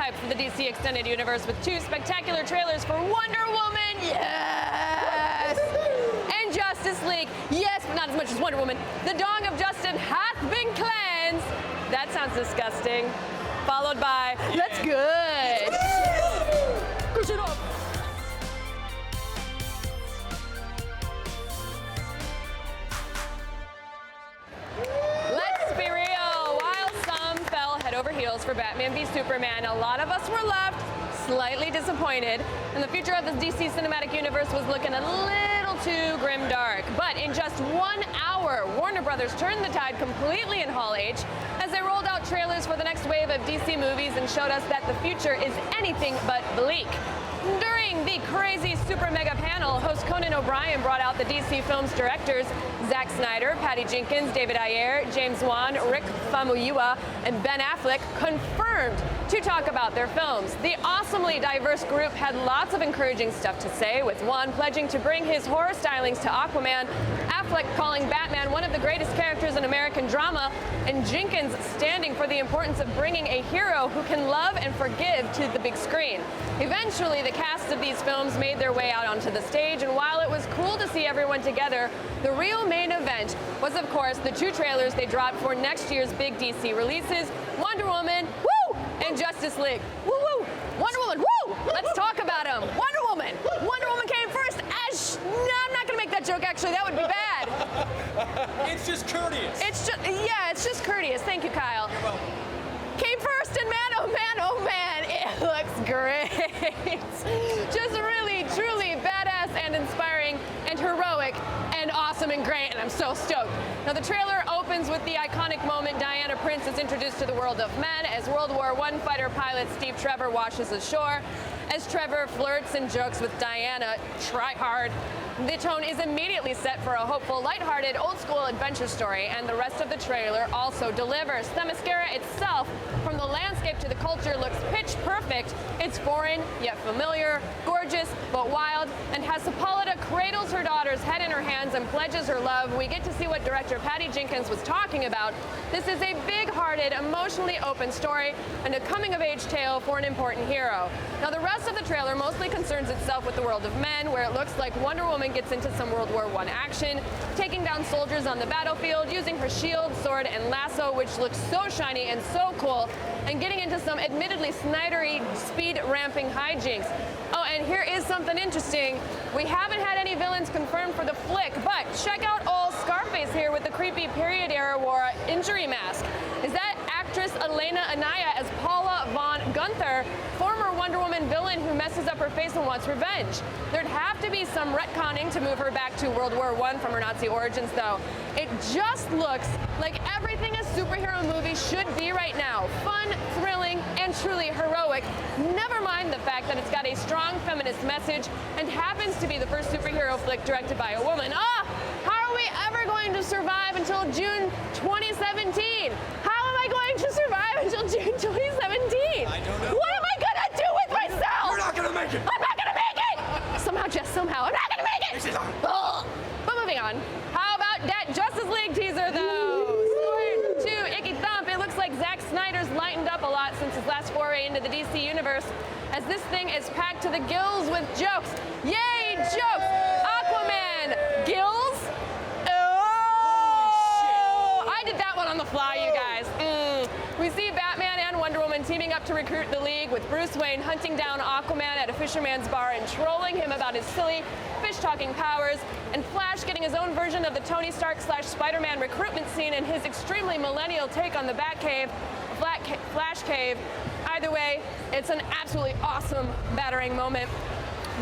hyped for the DC Extended Universe with 2 spectacular trailers for Wonder Woman, yes! And Justice League, yes, but not as much as Wonder Woman. The Dong of Justin hath been cleansed. That sounds disgusting. Followed by, that's good. Push it up. Let's be real. While some fell head over heels for Batman v Superman, a lot of us were left slightly disappointed, and the future of the DC Cinematic Universe was looking a little too grim-dark. But in just 1 hour, Warner Brothers turned the tide completely in Hall H as they rolled out trailers for the next wave of DC movies and showed us that the future is anything but bleak. During the crazy super mega panel, host Conan O'Brien brought out the DC Films directors Zack Snyder, Patty Jenkins, David Ayer, James Wan, Rick Famuyiwa, and Ben Affleck confirmed to talk about their films. The awesomely diverse group had lots of encouraging stuff to say, with Wan pledging to bring his horror stylings to Aquaman, Affleck calling Batman one of the greatest characters in American drama, and Jenkins standing for the importance of bringing a hero who can love and forgive to the big screen. Eventually, the cast of these films made their way out onto the stage, and while it was cool to see everyone together, the real main event was, of course, the 2 trailers they dropped for next year's big DC releases, Wonder Woman, woo, and Justice League, woo woo. Wonder Woman, woo! Let's talk about them. Wonder Woman. Wonder Woman came first as, no, I'm not gonna make that joke actually, that would be bad. It's just courteous. It's just courteous. Thank you, Kyle. You're welcome. Came first, and man, it looks great. Just really, truly badass and inspiring and heroic and awesome and great, and I'm so stoked. Now, the trailer opens with the iconic moment Diana Prince is introduced to the world of men as World War I fighter pilot Steve Trevor washes ashore. As Trevor flirts and jokes with Diana, try hard. The tone is immediately set for a hopeful, lighthearted, old-school adventure story, and the rest of the trailer also delivers. The mascara itself, from the landscape to the culture, looks pitch perfect. It's foreign, yet familiar, gorgeous, but wild, and as Hippolyta cradles her daughter's head in her hands and pledges her love, we get to see what director Patty Jenkins was talking about. This is a big-hearted, emotionally open story and a coming-of-age tale for an important hero. Now, the rest of the trailer mostly concerns itself with the world of men, where it looks like Wonder Woman gets into some World War I action, taking down soldiers on the battlefield, using her shield, sword, and lasso, which looks so shiny and so cool, and getting into some admittedly Snydery speed-ramping hijinks. Oh, and here is something interesting. We haven't had any villains confirmed for the flick, but check out old Scarface here with the creepy period-era war injury mask. Is that actress Elena Anaya as Paula von Gunther, former Wonder Woman villain who messes up her face and wants revenge? There'd have to be some retconning to move her back to World War I from her Nazi origins, though. It just looks like everything a superhero movie should be right now. Fun, thrilling, and truly heroic. Never mind the fact that it's got a strong feminist message and happens to be the first superhero flick directed by a woman. How are we ever going to survive until June 2017? How am I going to survive until June 2017? I don't know. What am I gonna do with myself? You're not gonna make it. I'm not gonna make it! Somehow, Jess, somehow, I'm not gonna make it! Ugh. But moving on, how about that Justice League teaser, though? Scored to Icky Thump. It looks like Zack Snyder's lightened up a lot since his last foray into the DC universe, as this thing is packed to the gills with jokes. Yay, jokes! Aquaman, gills? I did that one on the fly, you guys. We see Batman and Wonder Woman teaming up to recruit the League, with Bruce Wayne hunting down Aquaman at a fisherman's bar and trolling him about his silly fish-talking powers, and Flash getting his own version of the Tony Stark / Spider-Man recruitment scene and his extremely millennial take on the Batcave, Flash Cave. Either way, it's an absolutely awesome, battering moment.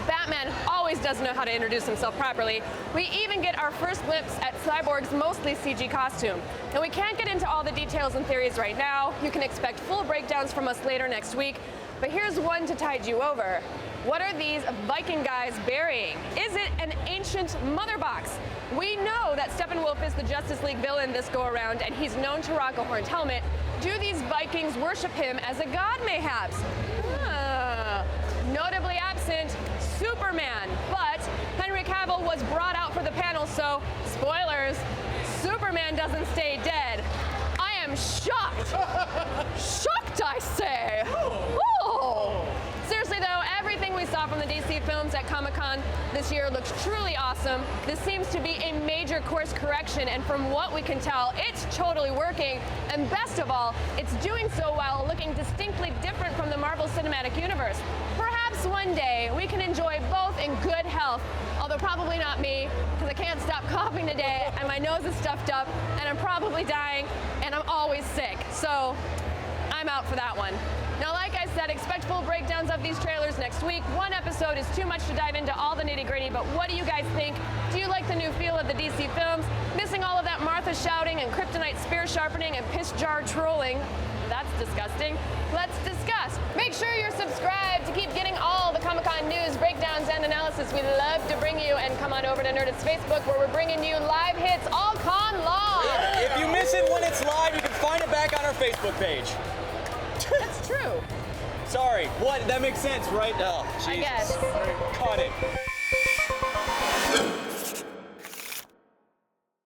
Batman always does know how to introduce himself properly. We even get our first glimpse at Cyborg's mostly CG costume. Now, we can't get into all the details and theories right now. You can expect full breakdowns from us later next week. But here's one to tide you over. What are these Viking guys burying? Is it an ancient mother box? We know that Steppenwolf is the Justice League villain this go-around, and he's known to rock a horned helmet. Do these Vikings worship him as a god, mayhaps? Notably absent, Superman. But Henry Cavill was brought out for the panel, so spoilers, Superman doesn't stay dead. I am shocked. Shocked, I say. Oh. everything we saw from the DC films at Comic-Con this year looks truly awesome. This seems to be a major course correction, and from what we can tell, it's totally working. And best of all, it's doing so while looking distinctly different from the Marvel Cinematic Universe. Perhaps one day we can enjoy both in good health, although probably not me, because I can't stop coughing today, and my nose is stuffed up, and I'm probably dying, and I'm always sick. So I'm out for that one. Now, like I said, expect full breakdowns of these trailers next week. One episode is too much to dive into all the nitty-gritty, but what do you guys think? Do you like the new feel of the DC films? Missing all of that Martha shouting and kryptonite spear sharpening and piss jar trolling? That's disgusting. Let's discuss. Make sure you're subscribed to keep getting all the Comic-Con news, breakdowns, and analysis we love to bring you. And come on over to Nerdist Facebook, where we're bringing you live hits all con long. If you miss it when it's live, you can find it back on our Facebook page. That's true. Sorry. What? That makes sense, right? Oh, Jesus. I guess. Cut it.